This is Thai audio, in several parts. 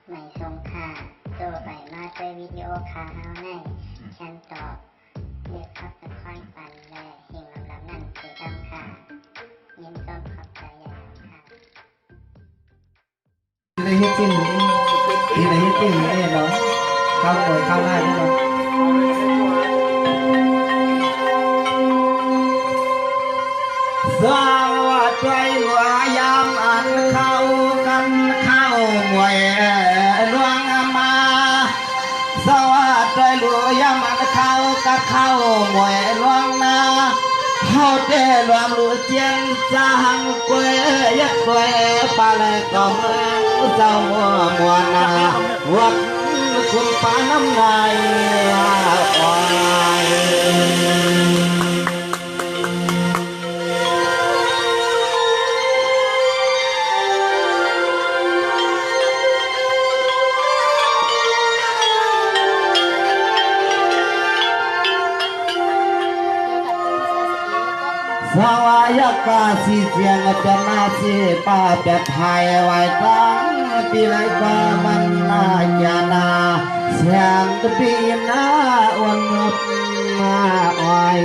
ไม่ทรงค่าตัวใบมาด้วยวิดีโอคาเฮาในฉันตอบเลือกขับเป็นค่อยปันและเฮงลำนั่นคือดำค่ะยินต้นขอบใจใหญ่ค่ะในเฮ็ดจริงนี่ในเฮ็ดจริงนี่เนาะเข้าหน่วยเข้าได้ไหมเนาะสวัสดีว่ายามอันเข้ากันเข้ามวยหลวงมาสวัสดีว่ายามอันเข้ากับเข้ามวยหลวงนาเฮาได้รวมรู้เจียนสร้างกวยยักกวยปาเลยก็เมืองเจ้ามัวนาวัดคุณปาน้ำนายอ่อยสวายกาสีเสียงจะนาสีป้าจะไทยไว้ตั้งปีไรก็มันลายานาเสียงตะปีนาวันนุมาอ้อย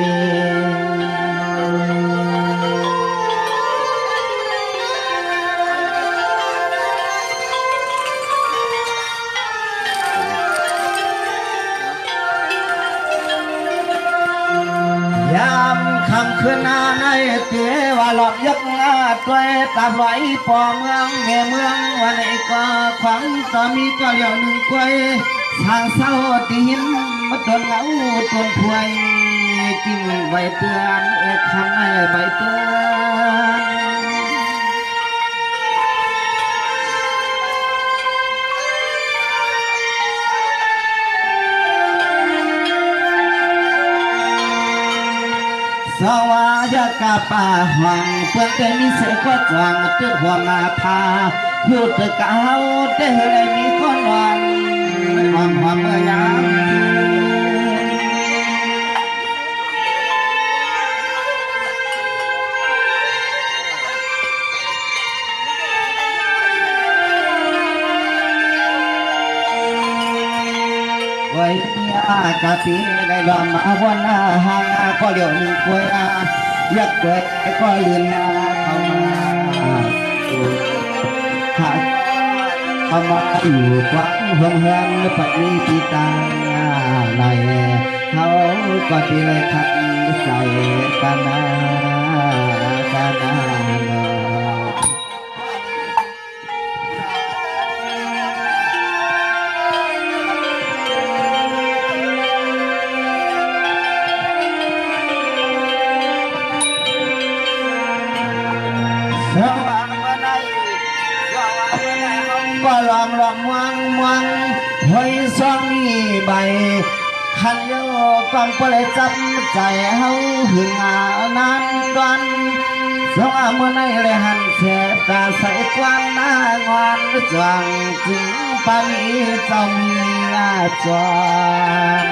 ยามคำคืนนาในเตว่าหลอกยักงาตัวตาไหลปอเมืองเมืองวันไหนก็ขวัญต่อมีก็เหลียวหนึ่งกวยทางเศร้าตีหินมาตนเหงาตนพวยกิ่งใบเตือนคำให้ใบเตือนสวายกาป่าหวังเพื่อนแต่มีเสือกว่าจวงตึกหัวมาพาพูดตึกเอาแต่เลยมีคนวันความความเมื่อยามไว้ยากะปีได้ลอมมาวันหางก็เดี๋ยวหนึ่งควยอยากเกิดก็ลืมเข้ามาเข้ามาอยู่กว้างห่วงเฮือนปัจจุบันตาไหลเขาก็ที่เลยขัดใจกันนาก็ลองวังหอยซองมีใบขันโยกองเปลยจับใจเฮาหึงนั้นดวนสองเมื่อในเลยหันเสตาใส่กวางหน้างอนจวงจึงปามีเจ้ามีจวง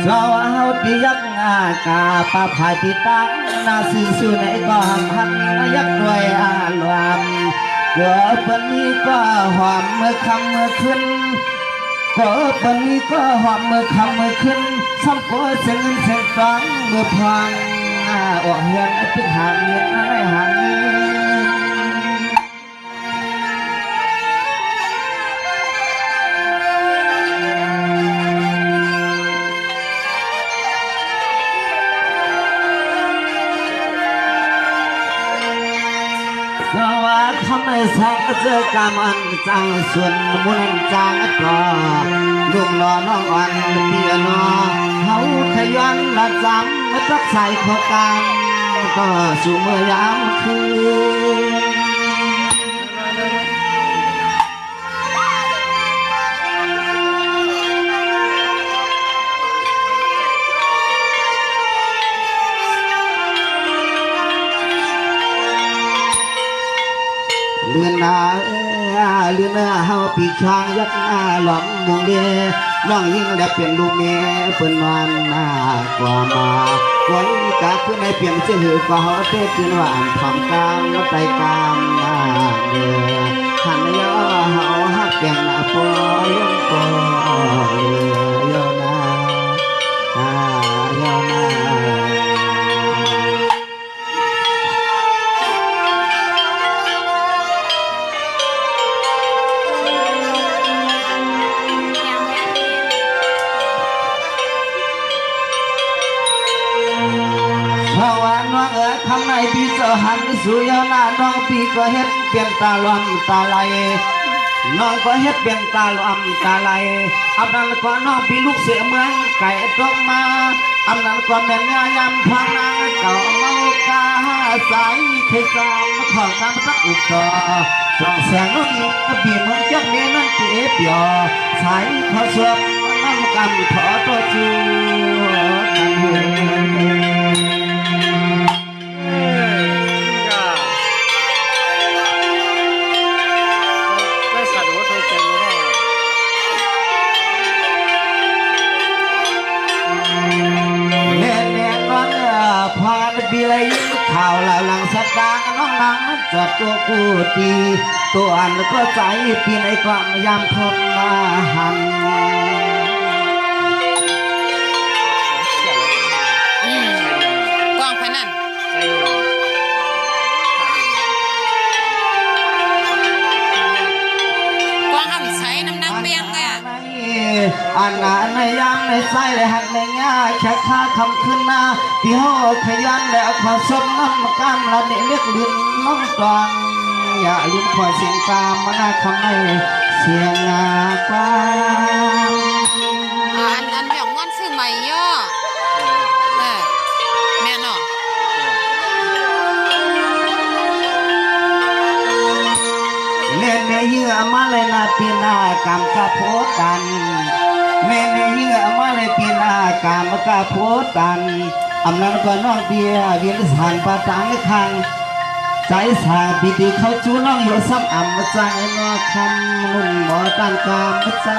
สาวเฮาที่ยักงากาปาพายที่ตั้งนาสื่อในก็หันยักด้วยอารมณ์ก็ปนี้ก็หอมเมื่อคำเมื่อขึ้นก็ปนี้ก็หอมเมื่อคำเมื่อขึ้นซ้ำก็เสียงเงินเสียงฟังเมื่อพังออกเงินตึกหางเงินอะไรหางเงินสวัสดิ์ทำให้แสงเจอกามันจังส่วนมุนจังก็ลูกนอนน้องอ่อนเปียนอเขาขยันละจำตักใส่ขอกามก็สู่เมื่อยามคืน ว เลือนนาเลือนนาเฮาปีช้างยักษ์หลอมมงเดน้องยิ่งได้เปลี่ยนลูกเมียเปิ้นวานหน้ากว่ามาไว้กะคือในเปลี่ยนเสื้อก็เฮาเต้นจืนว่าทำกามไตกามเด้อหันยอเฮาฮักแก่งปอยงปอเลือยนาโยนา ภาวะน้องทำในปีเจอหันสู่ยาหน้าน้องปีก็เฮ็ดเปลี่ยนตาลวมตาไหลน้องก็เฮ็ดเปลี่ยนตาลวมตาไหลอับนั้นก็น้องปีลูกเสือเมืองไก่ตกมาอับนั้นก็แม่นงายำพังนางเก่าเมากาสายเคยจำของน้ำสักอุกต่อส่องแสงน้องอีกปีเมืองจักเมียนั่นเปียเปียสายขอสวบน้ำกำถอตัวจูกันเหืปีไรข่าวแล้วหลังสัปดาห์น้องนางจัดตัวกูตีตัวอันก็ใจปีในความยามคนมาหันกองพนันกองทำใช้น้ำนักเบี้ยงอ่ะอันนั้นในยามในไส้เลยหักในง่าแค่ข้าคำขึ้นหน้าที่ห่อขยันแล้วขอสมน้ำกำละเนี่ยเล็กลิ้นน้องตองอย่าลิ้นขอเสียงกามมาหน้าคำในเสียงงากว้างอันอย่างงั้นซื้อใหม่ย่อแม่เนาะเล่นในเยื่อมาเลยนาปีนากำกะโพกันเล่นในเยื่อมาเลยปีนากำกะโพกันอำนั้นก็น้องเบียเวียนสานปะตังคังใจสาบิดีเขาจูน้องอยู่ซ้ำอ่ำใจนอคำนุ่นหมอตังกามใจ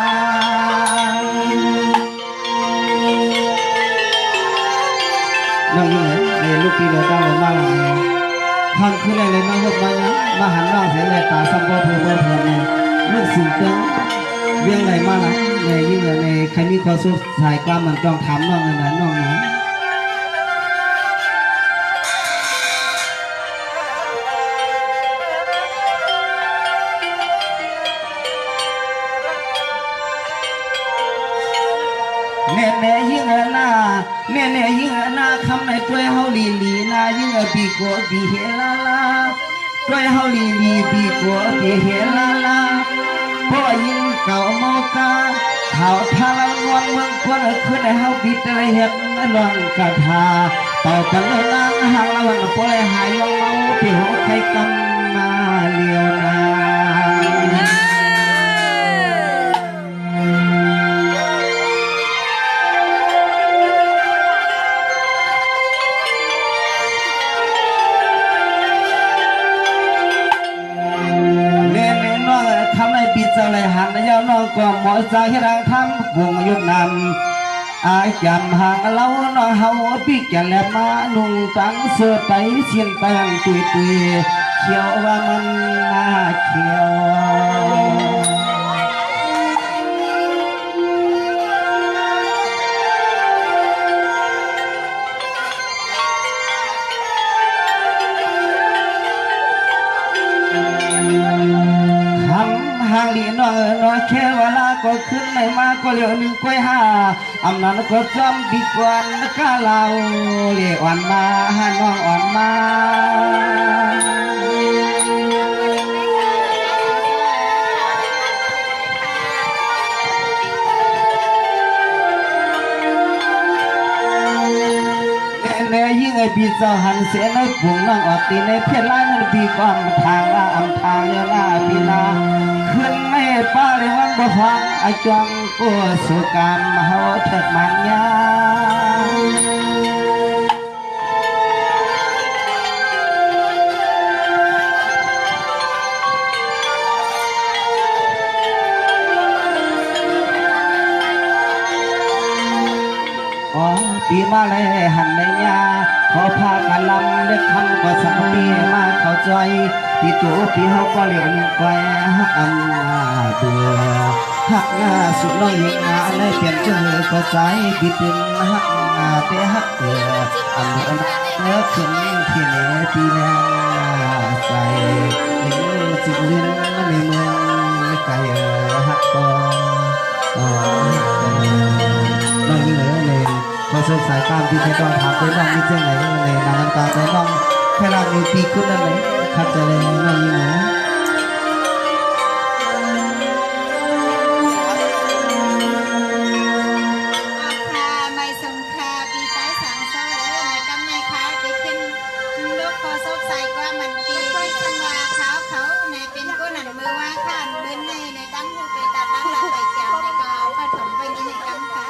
น้องยิ่งในลูกปีเดียวได้เลยมาแล้วทำคืออะไรเลยน้องยกมาเนี่ยมาหันน้องเสียเลยตาสัมบูรณ์เพื่อนเนี่ยลูกสิ่งเต้นเรื่องอะไรมาล่ะในยิ่งในใครมีความสุขสายความมันต้องถามน้องนะน้องนะเน่เน่ยิ่งหน้าเน่เน่ยิ่งหน้าคำในตัวเฮาลีลีนายิ่งปีกัวปีเฮลาลาตัวเฮาลีลีปีกัวปีเฮลาลาพ่อยิ่งเก่าเมากาข่าวทาลวนเมืองคนขึ้นในเฮาปีตะเห็ดลองกระทาต่อกันเลยนางหางละวันพ่อเลยหายลงเมาปีหัวใครกำมาเลียวนาเจ้าเลยหันยาวน้องก็หมอใจให้รังทำวงยุบนำอาจำห่างเล่าน้องเฮาปีกแหลมมานุ่งตังเสื้อไตเสียนแตงตุยตุยเขียวว่ามันน่าเขียวห่างลีน้อยแค่เวลาก็ขึ้นไม่มาก็เหลียวหนึ่งก้อยห้าอำนั้นก็จำปีกวันกะเราเลี้ยอ่อนมาน้องอ่อนมาเนี่ยยิ่งไอปีเจ้าหันเสียในปุ่งน้องออกตีในเพชรล้านนั่นปีก่อนทางละอำทางยาลาปีนาขึ้นไม่ป้าเลยวันบ่ฟังไอจองกัวสุกามเฮาเถิดมันยา ปีมาเลยหันในยาขอพากันลำเล็กคำก็สักปีมาเข้าใจปีตัวปีเฮาก็เลี้ยวนิ่งไกวฮักอันเบื่อฮักงาสุดน้อยยิงงาเลยเปลี่ยนเจอก็ใจปีเป็นฮักงาเตะฮักเตืออันเนื้อขึ้นที่เหนือปีแรงใส่หิงจิตลิ้นในเมืองไกลฮักก็น้องเหนือเลยพอเส้นสายตามที่ใช้ต้องถามไปน้องมีเจ้าไหนในนานตาไปน้องแค่เรามีปีกุนั่นเลยขัดใจเลยน้องเหนือไม่สงคาปีใต้สังโซ่ในกำในขาไปขึ้นลูกพอซบใส่กว่ามันปีขึ้นมาเขาในเป็นก้นหนันมือว่าข้านเบิ้นในตั้งหูไปตัดตั้งหลักไปเจียวในกอผสมไปนี่ในกำขา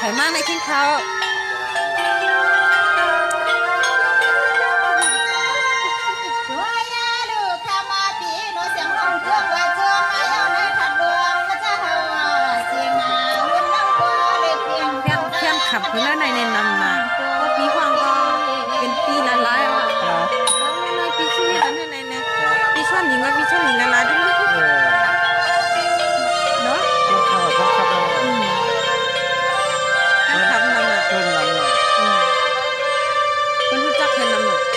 ไขมันในกินข้าว ขับพื้นแล้วในนำมาปีควางก็เป็นปีละลายอ่ะในปีชีวิตนั้นในปีช่วงหญิงว่าปีช่วงหญิงละลายด้วยเนาะขับนำอ่ะคนรู้จักเห็นนำอ่ะเ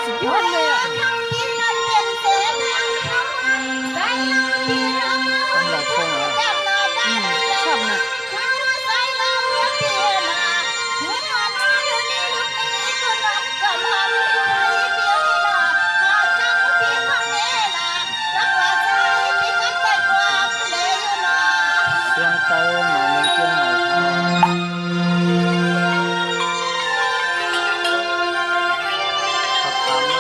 สุดยอดเลยอ่ะ ทำกินนั่นเป็นเสนาใส่เราที่เรามาจับเราได้ ชอบนะ ข้าวใส่เราเมื่อเพียนาเมื่อหอมอยู่นี่ลูกนี้คุณน้องก็หอมอยู่นี่เดียวนี่นาหอมจังพี่ของเนล่ะรักว่าใจพี่ก็ใจกว่าเลยอยู่นา เชียงเติมหมายเชียงใหม่ครับตามมา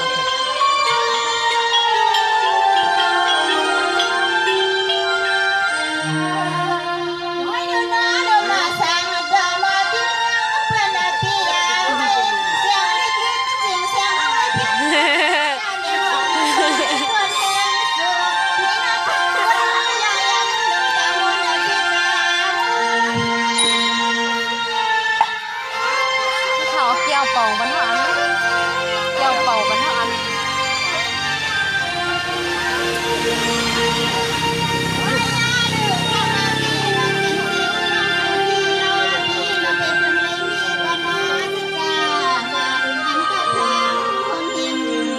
โอ้ยอยู่นาเรามาสร้างดาวมาที่เมืองเพื่อนที่ยาวให้เสียงเล็กๆเสียงเสียงเอาไว้เพียง เขาเกี่ยวเป่ากันทั้งอันเกี่ยวเป่ากันทั้งอัน เ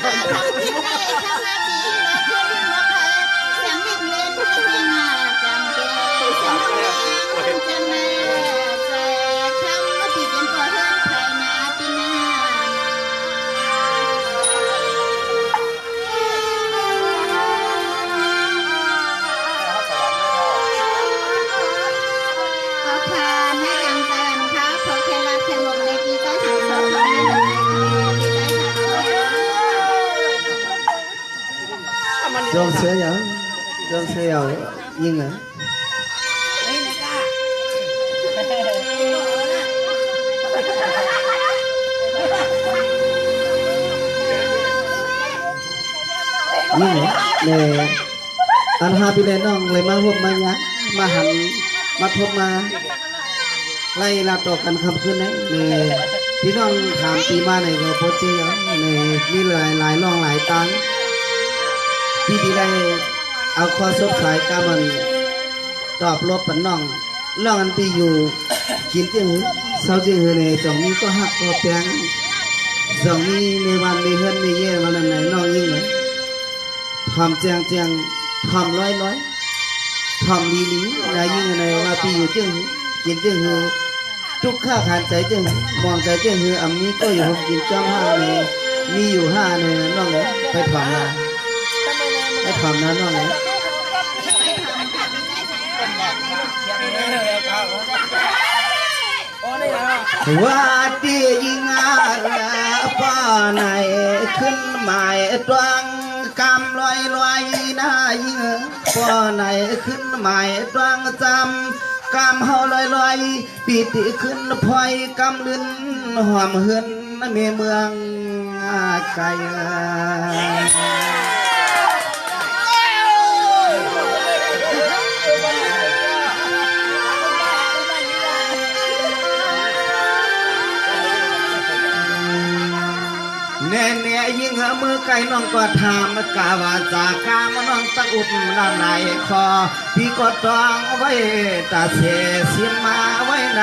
ที่ได้เข้ามาดีและเพื่อนรุ่นนักเรียนเสียงเด็กเล่นที่งาจำเกเสียงน้องแดงจะมาแจกคำว่าพี่เป็นตัวเฮือนใครนาปีหน้าขอทานให้ยังเตือนค่ะขอแค่รับแค่หมกในปีใต้ถังโซ่ของนี่หนึ่งปีใต้ถังโซ่ dòng xe nhở dòng xe nhở nhưng à nhưng nè anh happy lên nong lấy mà hộp mà nhá mà hẳn mà thốt mà lấy là trò cần khămขึ้นđấy nèพี่น้องถามปีมาไหนก็โพสเจียวนี่มีหลายร่องหลายตังพี่ที่ได้เอาข้อสงสัยกับมันตอบลบปันน้องล่องอันปีอยู่กินเจียงหือเศร้าเจียงหือเนี่ยจองนี้ก็หักก็แปงจองนี้ในวันในเฮือนในเย่วันนั้นไหนน้องยิ่งเลยทำแจงทำร้อยทำลีนายยิ่งในว่าปีอยู่เจียงหือกินเจียงหือทุกข้าขันใจเจียงหือมองใจเจียงหืออันนี้ก็อยู่หกกินจ้องห้าเนี่ยมีอยู่ห้าเนี่ยน้องเลยไปถอนมาไปถอนนะน้องเลยว่าที่ยิงอาป้าไหนขึ้นหมายตรังกำลอยนะยิงป้าไหนขึ้นหมายตรังจำกำเฮาลอยปีติขึ้นพลอยกำลืนหอมเฮือนเมียเมืองไกลเนี่ยยิ่งมือไก่น้องก็ทำกาวาจากามน้องตะอุบน้ำไหลคอพี่ก็ต้องไว้ตาเสียสิมาไว้ใน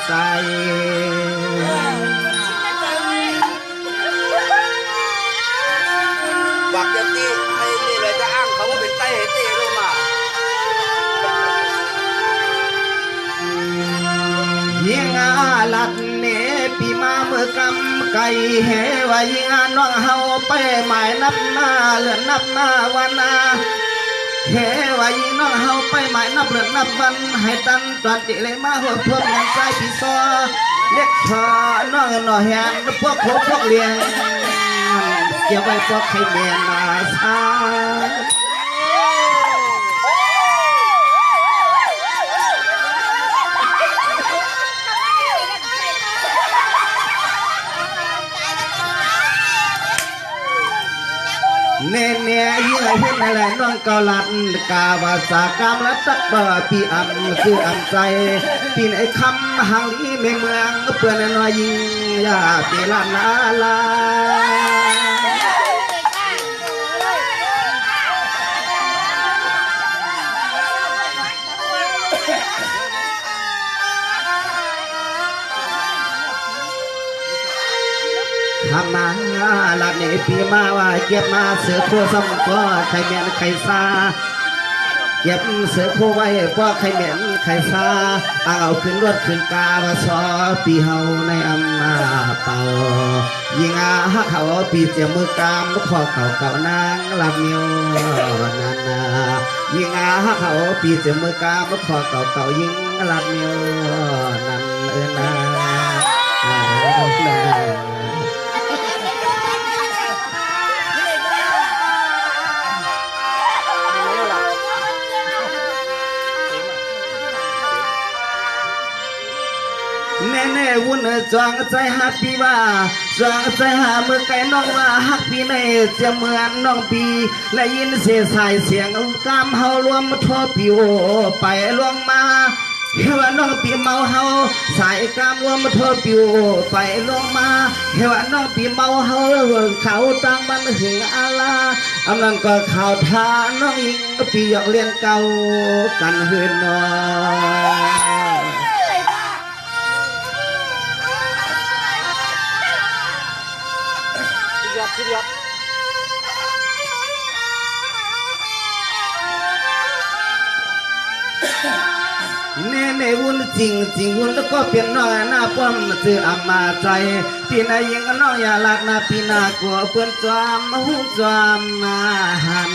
ใจบักยันตีไอ้นี่เลยจะอ้างเขาว่าเป็นไต้เต้ลงมายิงลัดเนปีมาเมื่อกำไก่เหว่ายิงน้องเฮาไปหมายนับหน้าเลือนนับหน้าวันนาเหว่ายิงน้องเฮาไปหมายนับเลือนนับวันให้ตันตอนติเลยมาหัวพวกยังใจปีซอเล็กพอน้องหน่อแหนพวกโคพวกเลี้ยงเกี่ยวไว้พวกไข่แมนมาซาเน่เน่ยิ่งเห็นอะไรน้องก็ลัดกาวาสากรรมและตักบ่ปีอันคืออันใจปีในคำหังลีเมืองเพื่อนน้อยยิ่งอย่าเปลานาลาทำมาหลับในปีมาว่าเก็บมาเสือโคซ้ำก็ใครเมียนใครซาเก็บเสือโคไว้ก็ใครเมียนใครซาเอาขึ้นรถขึ้นกาว่าซอปีเฮาในอำนาเป่ายิงฮักเขาปีเจียมือกามขอเก่านางหลับเมียวนานายิงฮักเขาปีเจียมือกามขอเก่ายิงหลับเมียวนันนาแน่วุ่นจองใจฮักพี่ว่าจองใจหาเมื่อไก่น้องว่าฮักพี่ในจะเหมือนน้องปีและยินเสียสายเสียงกามเฮารวมทอปิวไปลวงมาเฮว่าน้องปีเมาเฮาสายกามรวมทอปิวไปลวงมาเฮว่าน้องปีเมาเฮาเขาตั้งมันหึงอาลาอำนั้นก็ข่าวทาน้องยิงปีอยากเรียนเก่ากันเฮือนนอ เน่เนวุ่นจริงจริงวุ่นแล้วก็เปลี่ยนน้องหน้าป้อมซื้ออามาใจพี่นายยิงน้องอย่าลักนะพี่นากลัวเพื่อนจวามหูจวามนาหัน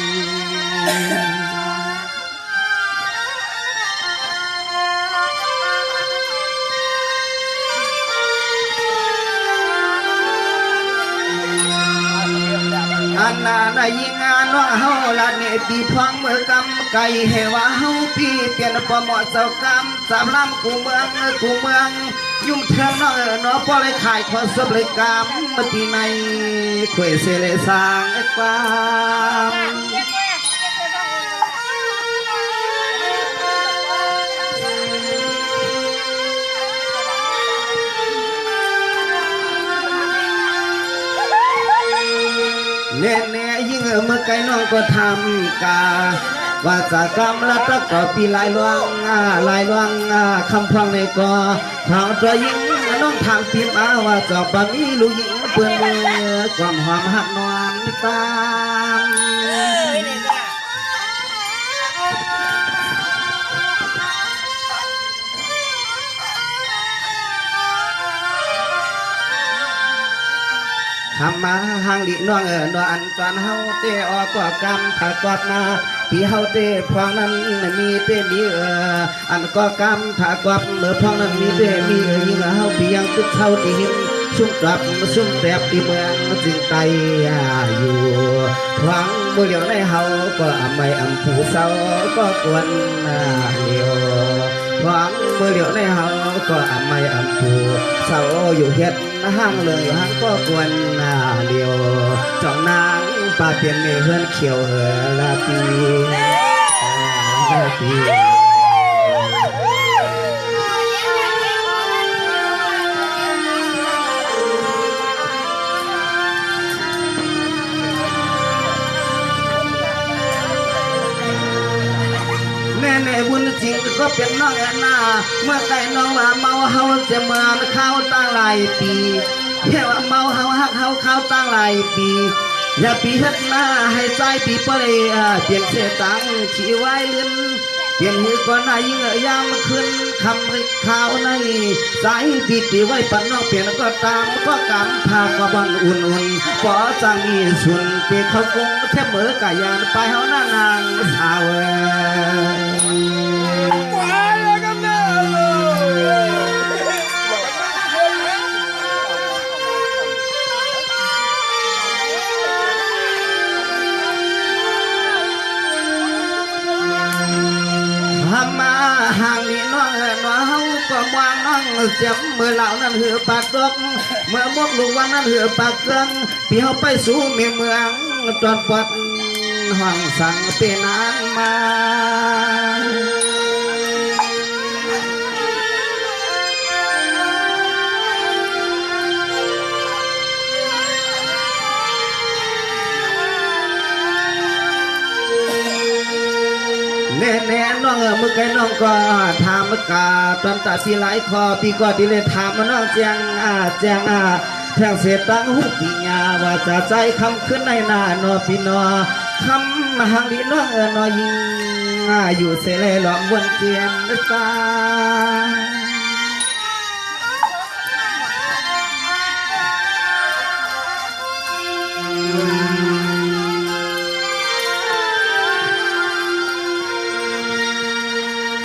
อันนาได้ยิงานว่าเฮาละเนปีพังเมื่อกำไก่เหว่าเฮาปีเปลี่ยนปอหมอเจ้ากำสามลำกูเมืองยุ่งเทิงน้องน้อพอเลยขายขอสบเลยกำมาปีในขวยเสเลสางความ เน่เน่ยิ่งเมื่อไกลน้องก็ทำกาว่าจากรรมละตะก็ปีลายลวงคำพังในก็เขาตัวยิ่งน้องทางปีมาว่าจอบะมีลูกยิ่งเปื้อนมือความหอมหักนวลตามทำมาหางดิน้องน้องอันตอนเฮาเตะออกกว่ากรรมถ้ากอดนาพี่เฮาเตะพวงนั้นมีเตะมีอันก็กรรมถ้ากอดเมื่อพวงนั้นมีเตะมียิ่งเฮาพี่ยังตึกเท่าที่หินชุ่มกลับชุ่มแตบที่เมืองจึงไตอยู่พวังบ่เหลียวในเฮาก็ไม่อำผู้เศร้าก็กวนเหลียวหวังเมื่อเหลียวในเฮาก็ไม่อำผู้เศร้าอยู่เฮ็ดห้างเลยห้างก็กวนเหลียวจ้องนางป่าเปลี่ยนเมื่อเฮือนเขียวลาปีแน่บุญจริงก็เป็นน้องหน้าเมื่อไก่น้องว่าเมาเฮาจะเมื่อเข้าตั้งหลายปีเฮ้ว่าเมาเฮาฮักเฮาเข้าตั้งหลายปีอย่าปีเฮ็ดหน้าให้ใจปีเปรย์เปลี่ยนเสตังชีไว้ลื่นเปลี่ยนมือก่อนหน้ายิ่งยามขึ้นคำข่าวในสายปีตีไว้ปันน้องเปลี่ยนก็ตามก็กำพาก็บอนอุ่นปอจังมีสุนปีเขาคงแทบเหมือกายานไปเฮาหน้านางสาว มาห่างนี่น้องน้องเฮาก็วางน้องเสียบเมื่อเหล่านั้นเหือปากดกเมื่อมกลูกวันนั้นเหือปากเกลืองพี่เฮาไปสู่เมืองตอนปัดห้องสั่งเป็นนานมาแน่น้องเมื่อไงน้องก็ถามกาตอนตัดสีไหลคอพี่ก็ดีเลยถามน้องแจงแทงเสียตังหุบยาว่าจะใจคำขึ้นในหน้านอพี่นอคำห่างดีน้องนอยิงอยู่เสลหลอกวนเกียนตา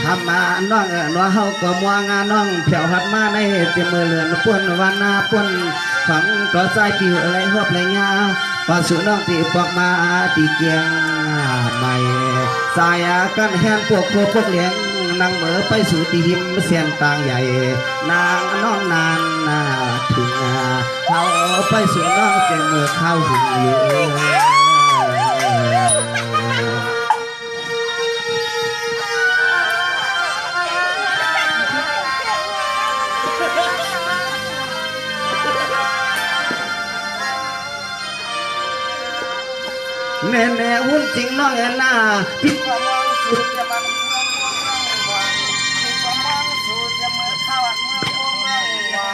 ทำมาน้องน้องเฮาก็มัวงานน้องเผียวหัดมาในเต็มมือเลือนป่นวันนาป่นฝังต่อใจผิวอะไรหอบอะไรยาปาสุน้องตีปอกมาตีเกียงใหม่สายกันแหนพวกเลี้ยงนางเหมือไปสู่ตีหิมเสียนต่างใหญ่นางน้องนานถึงเขาไปสู่น้องเต็มมือเข้าถึงอยู่แน่หุ้นจริงน้องหน้าพี่ก็มองสุดจะมันพี่ก็มองสุดจะมือเข้าเมื่อ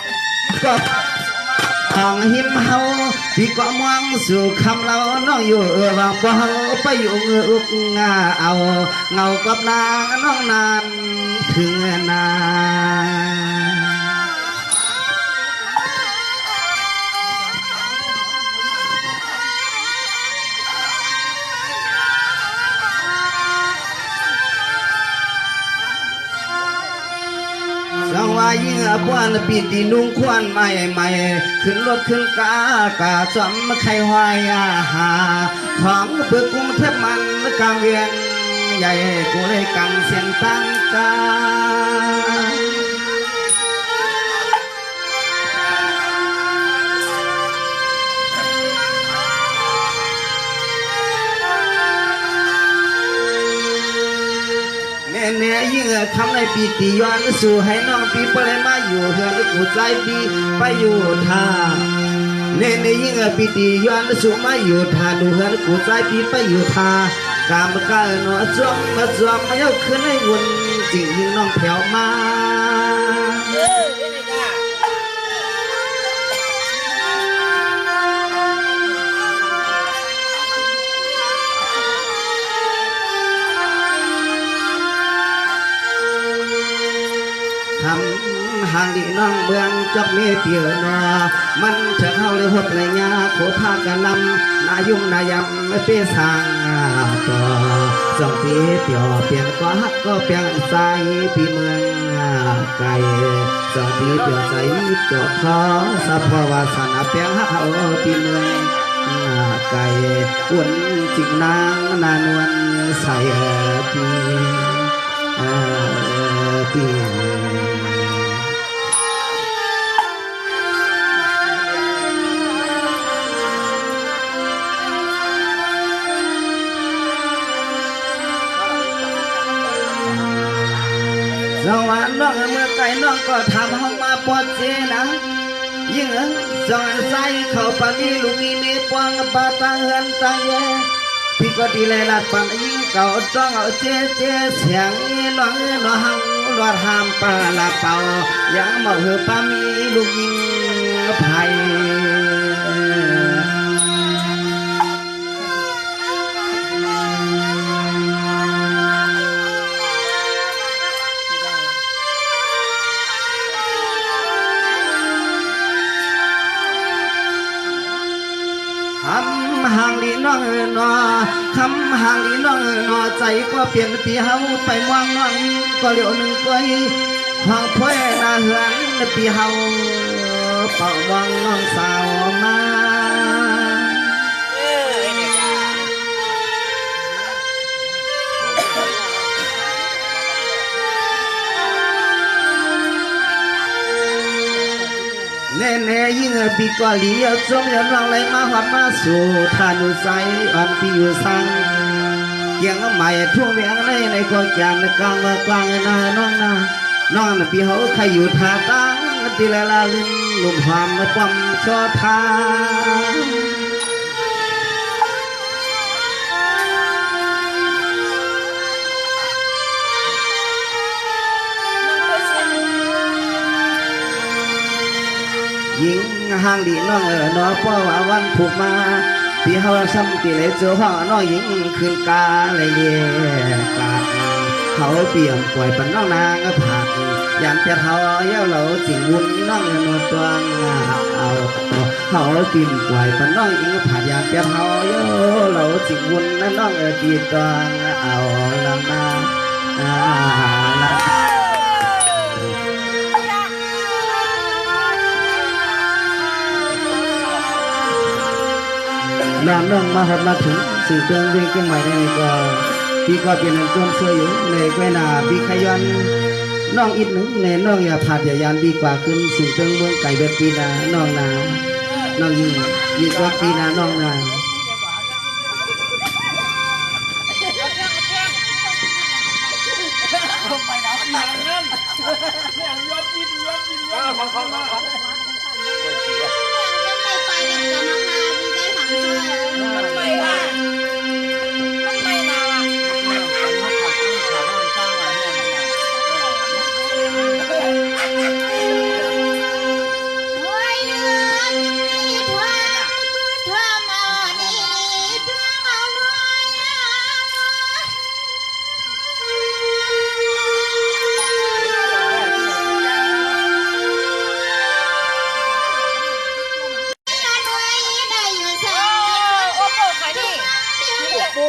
ก็ ทางหิมเฮาพี่ก็มองสู่คำเราน้องอยู่วางบ่เฮาไปอยู่อุกงาเอาเงากับนางน้องนานถึงนา สังวายิ่งควันปีตีนุ่งควันใหม่ใหม่ขึ้นรถขึ้นกาจอมไข่หอยอาหาของเปิดกรุงเทพมันกลางเวียงใหญ่กูเลยกังเสียนตั้งกาเนี่ยยิ่งทำในปีตีย้อนสู่ให้น้องปีเปเลยมาอยู่เฮือนกูใจปีไปอยู่ท่าเนี่ยยิ่งปีตีย้อนสู่มาอยู่ท่าดูเฮือนกูใจปีไปอยู่ท่ากามกาหนอจอมมาเย้าขึ้นให้วนจริงยิ่งน้องแผ่วมาทำห่างดีน้องเบืองจอกมีเปียนอมันจะเข้าเลยหดเลยยาโคพากันลำนายุ่งนายำไม่เปี้ยสางต่อสองปีเปียวเปลี่ยนก็ฮักก็เปลี่ยนใจปีเมืองไก่สองปีเปียวใจเปียวคอสัพพวาสนาเปลี่ยนฮักเอาปีเมืองไก่อ้วนจิกนางนานวลใส่ปีปี สวรรค์น้องเมื่อไก่น้องก็ทำห้องมาปวดเสนะยิ่งสอนใจเขาปานีลูกมีปวงปาตังเงินตังเยพี่ก็ดีเลยลัดปันยิ่งเก่าจ้องเอาเจ๊เสียงน้องหังรอดหามปลาละเป่ายังมาเหือปามีลูกยิงไผ่คำห่างลีน้องนอคำห่างลีน้องนอใจก็เปลี่ยนปีเฮาไปมองน้องก็เหลียวหนึ่งก้อยห้องถ้วยนาเหือนปีเฮาเป่ามองน้องสาวมาเน่ยิ่งปีก่อนเลี้ยวจงยันวางไหลมาหอดมาสู่ทานุใสอ่อนปีอยู่สังเกี่ยงใหม่ทั่วเวียงในกองจานกลางกลางนาน้องนาปีเขาใครอยู่ท่าตั้งตีละลาลินลุมความมาป้อมชอทายิงห่างดีน้องน้อเพราะว่าวันผูกมาพี่เฮาซ้ำตีเลยเจอห้องน้องยิงขึ้นกาเลยเย่กาเขาเปี่ยมป่วยปันน้องนางผักยานเปียเฮาเย้าเหลาจิงวุ้นน้องนวลตัวเอาเขาเปี่ยมป่วยปันน้องยิงผักยานเปียเฮาเย้าเหลาจิงวุ้นน้องตีตัวเอาละมาน้องมาหดมาถึงสื่อเตือนเรื่องเกี่ยงใหม่ในนี้ก็พี่ก็เป็นจนเสื้ออยู่ในกวยนาพี่ขยันน้องอีกหนึ่งในน้องอย่าผาดอย่ายานดีกว่าขึ้นสื่อเตือนเมืองไก่เบ็ดปีนาน้องนาน้องยิ่งกว่าปีนาน้องนา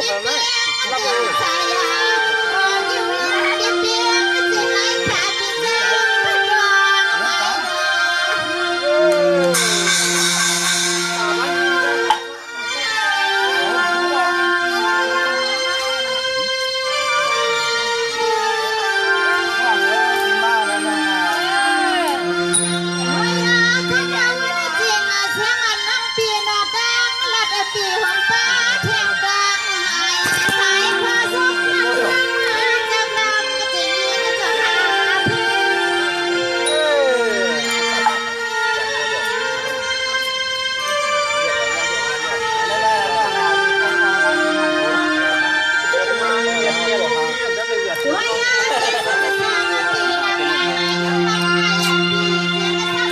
สายาโอ้ยยิ้มเดียวจะไล่ขาดที่เจ้าพยองไว้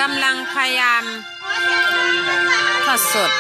กำลังพยายามทอดสด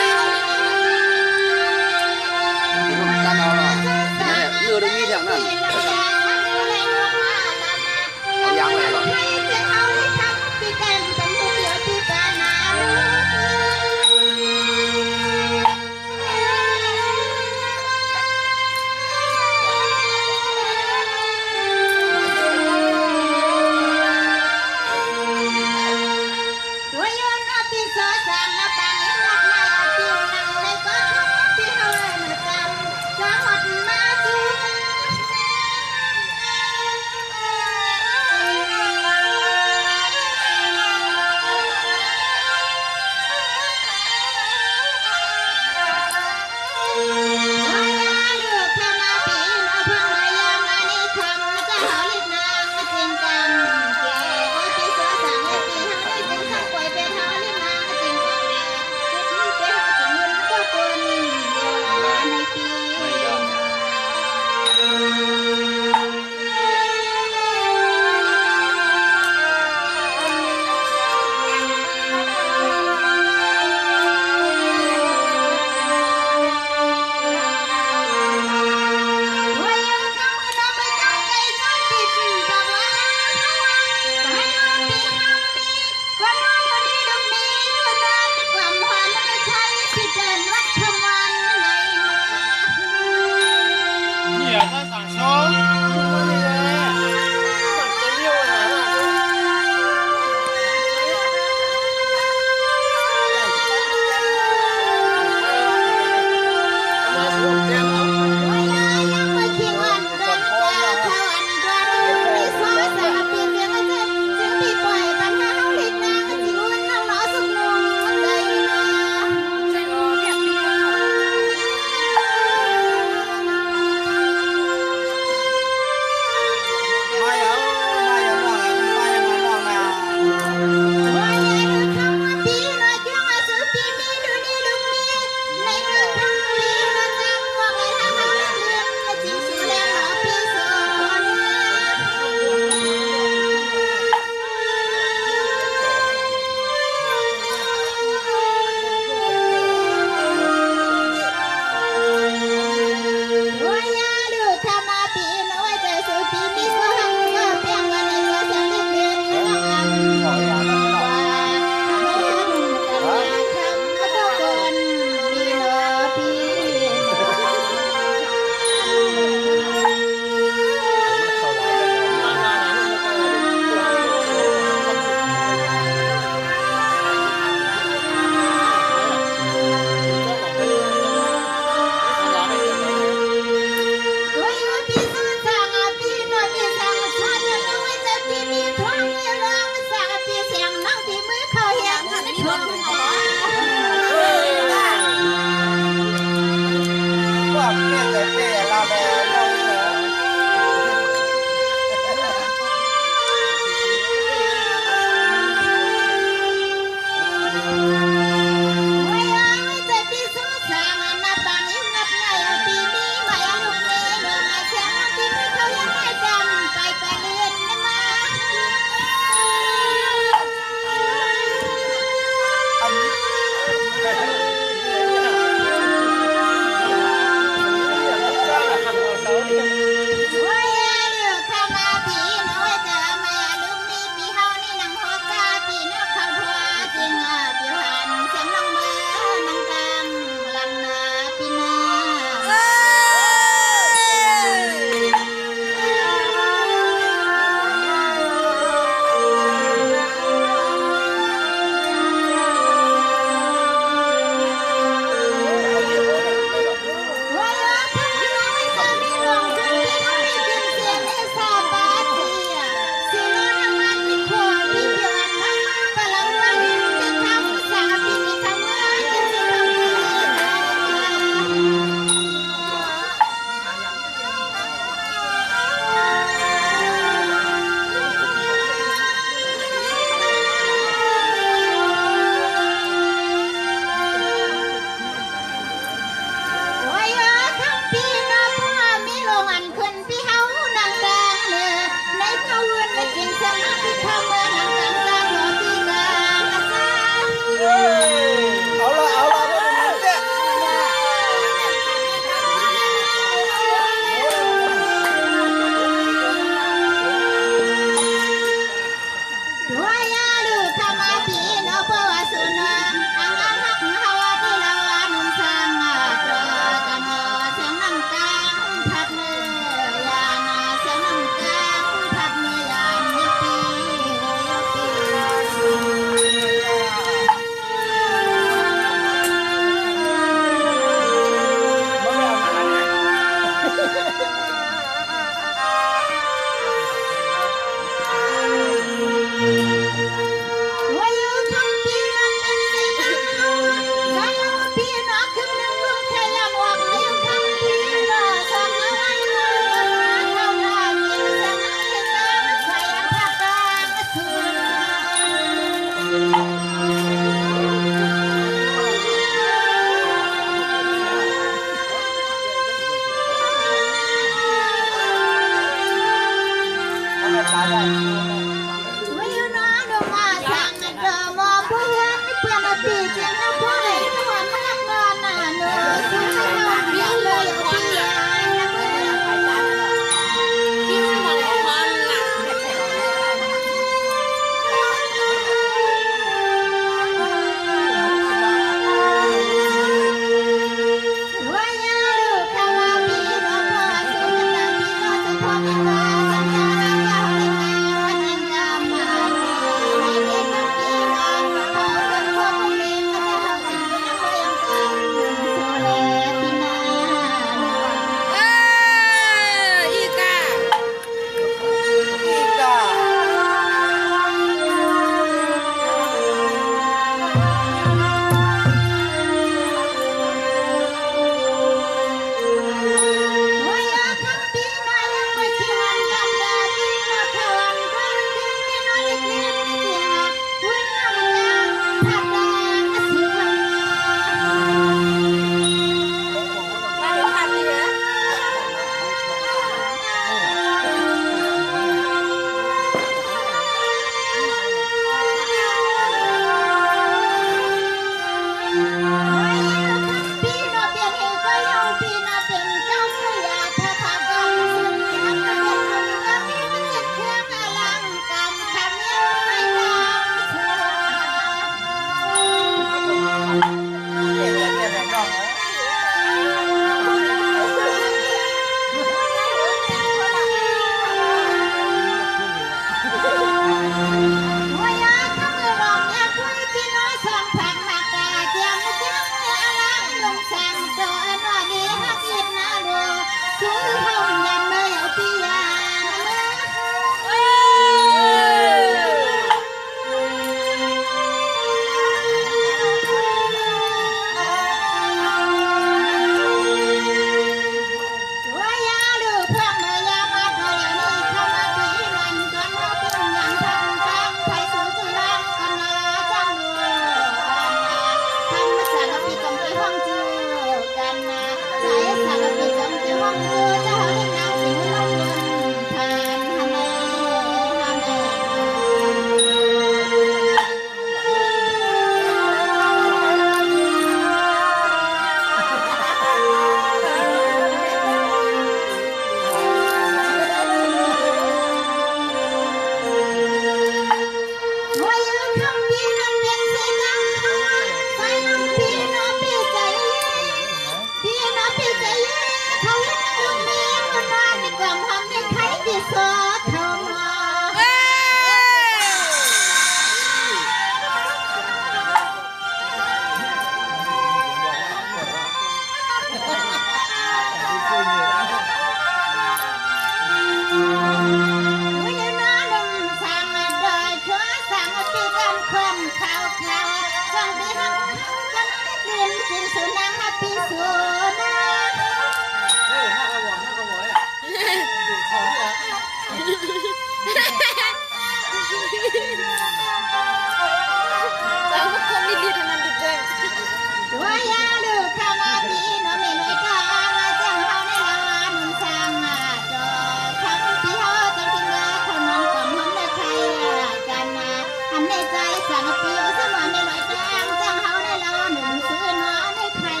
จังปีอุสมานในลอยจ้างจ้างเฮาได้แล้วหนึ่งซื้อเนื้อในไทย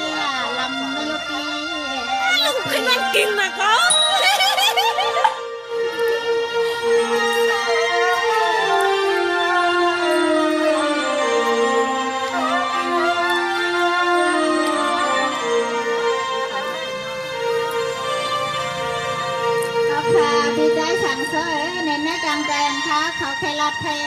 ลำมายุปี ให้มันกินนะก็ พี่ใจสั่งเสยในแน่จังใจอันค้าเขาแค่รัดไทย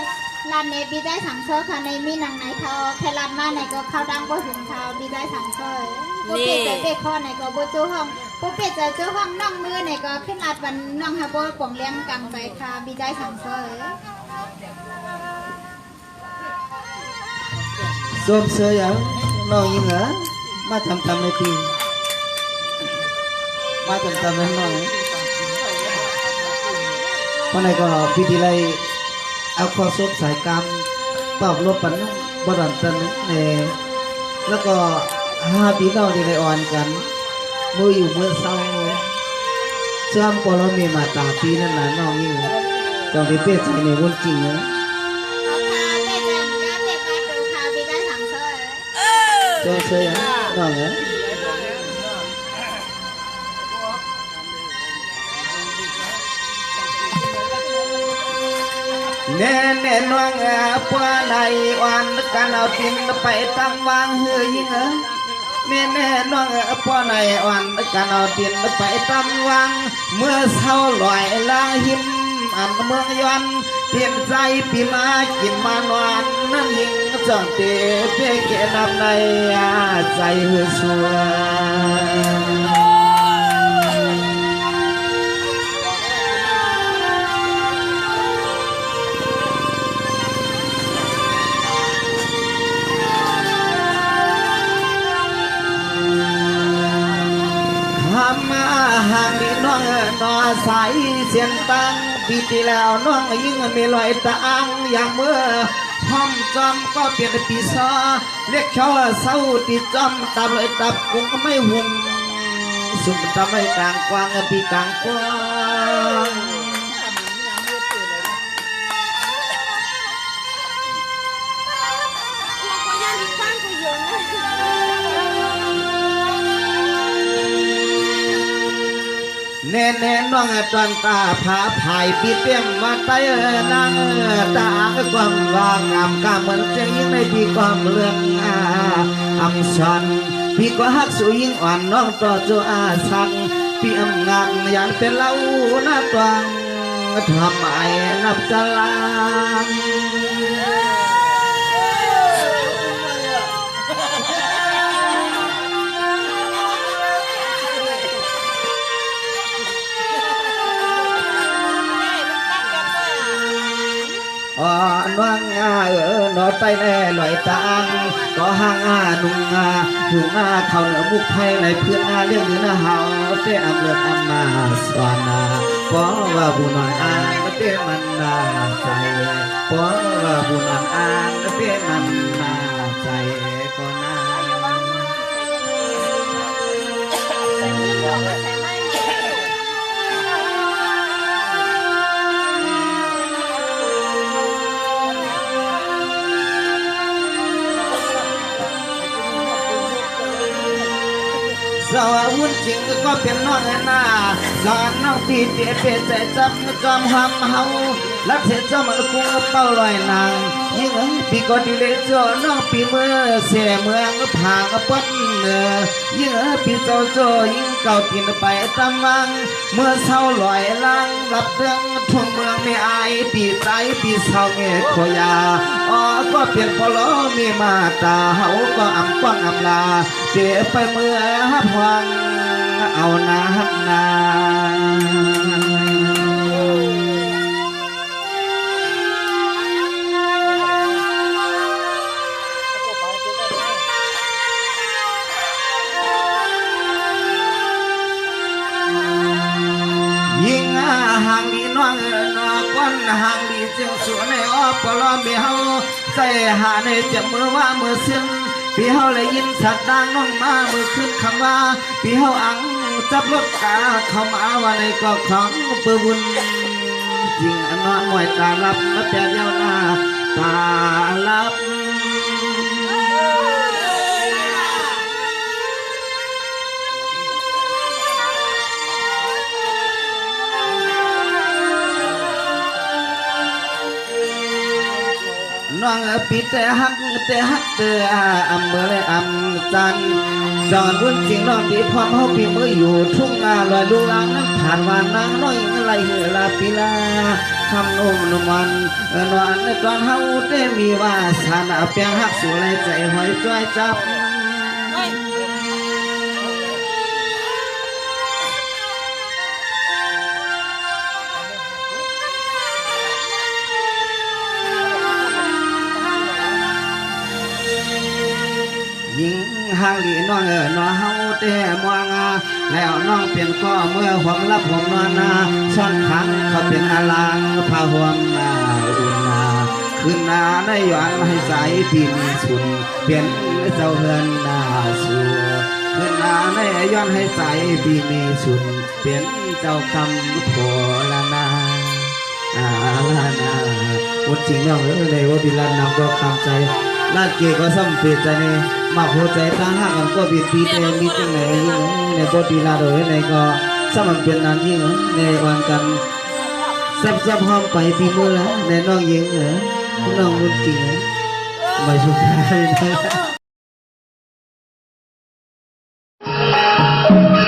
รัดในพี่ใจสั่งเสยค่ะในมีหนังไหนเขาแค่รัดมาในก็เขาดังบ่ถึงเขาพี่ใจสั่งเสยผู้เป็ดใจเป็ดคอในก็บ่จู้ห้องผู้เป็ดใจจู้ห้องน้องมือในก็ขึ้นรัดวันน้องฮาโบป่งเลี้ยงกังใจค่ะพี่ใจสั่งเสย สวมเสื้อยังน้องยิงเหรอมาทำในปีมาทำให้น้องเพราะไหนก็พิธีไรเอาข้อซบสายกรรมตอบรบปันบดันตันเนแล้วก็5 ปีน้องที่ได้อ่อนกันมืออยู่เมื่อเศร้าเชื่อมปลมีมาตาปีนั่นน่ะน้องยิงจองที่เป๊ะใจในวนจริงนะ cho xe ngon hả nè noang qua này oan can ao tin phải tăng vang hơi ngỡ nè noang qua này oan can ao tin phải tăng vang mưa sau loại la him ăn mưa yoan tiềnใจปีมากินมานอนนั่นยิงจังเตะเพ่แก่นำในใจเหือสัวทำมาห่างดีน้องนอใสเสียนตังปีที่แล้วน้องยิ่งมีรอยตาอังอย่างเมื่อพร้อมจอมก็เปลี่ยนปีซอเรียกเขาเศร้าตีจอมตาลอยตับคงไม่หุ่นสุขทำให้กลางกว้างปีกลางกว้างแน่แน่น้องตอนตาผาภายปีเตี้ยมมาไตนางตาความวางงามกาเหมือนเสียงยิ่งในปีความเรื่องอำชันพี่ก็ฮักสูยิ่งอ่อนน้องต่อโจอาสังพี่อำงานยันเป็นเล่าหน้าตวังทำไมนับจลางน้องนอไตแน่ลอยตางก็ห่างนุ่งหูเขาเหนือมุกไทยในเพื่อนเรื่องนี้นะเฮาเตะอำเลือกอำมาสวานาเพราะว่าบุญอันเตะมันนาใจเพราะว่าบุญอันเตะมันนาใจก็น่า สาววุ่นจริงก็เป็นน้องหน้าสอนน้องปีเปียเปียใจจับจอมหำเฮาลักเสียจอมกุ้งเป้าลอยนางยิ่งปีก็ดีเลยจอน้องปีเมื่อเสียเมืองผางปัดเนื้อยิ่งปีเจ้าโจยิ่งเก่ากินไปตำวังเมื่อเศร้าลอยลังรับเรื่องทุ่งเมืองไม่อายปีใจปีเศร้าเงยขยาอ๋อก็เปลี่ยนพอล้อมีมาตาเฮาก็อำกว้างอำลาเสียไปเมื่อหับวังเอานาฮักนายิ่งห่างดีน้องนอก้อนห่างดีเจียงสวนในอ้อปลอมเบียวใจหาในเจ็บมือว่ามือซึ้งพี่เฮาเลยยินสักดังน้องมามือขึ้นคำว่าพี่เฮาอังจับรถกาเข้ามาว่าในก็ของเปื้อบุญจริงนอนหน่วยตาลับมาแต่เดียวหน้า ตาลับน้องปิดแต่ฮักเตออำเบอเลยอำจันจอนวุ่นจริงน้องปีพร้อมเฮาปีมืออยู่ทุ่งนาลอยลูกลางนั้นผ่านวานนางน้อยไรเฮลาปีลาคำนุ่มนุ่มวันนอนตอนเฮาได้มีว่าสานเปียงฮักสู่ไรใจหอยจ้อยจับยิงห่างหลีน้องน้องเฮาแต่มองแล้วน้องเปลี่ยนก็เมื่อหวงรับห่วงนอนซ่อนขังเขาเป็นอาลังพาห่วงอุ่นขึ้นนาได้ย้อนให้สายปิ่นสุนเปลี่ยนเจ้าเฮือนนาสู่ขึ้นนาได้ย้อนให้สายปิ่นสุนเปลี่ยนเจ้าคำโผละนาลานาวันจริงน้องในวันดิลันนำก็คำใจลาดเกก็ซ้ำเปใจนี่มาหัวใจตั้งหักกันก็บิดปีเตมีจังไหนยิ่งในบทดีลาโดยในก็ซ้ำมันเป็นนานยิ่งในวันกันซับห้อมไปปีมือแล้วในน้องยิงน้องรุ่นจริงไม่สุดท้ายนะ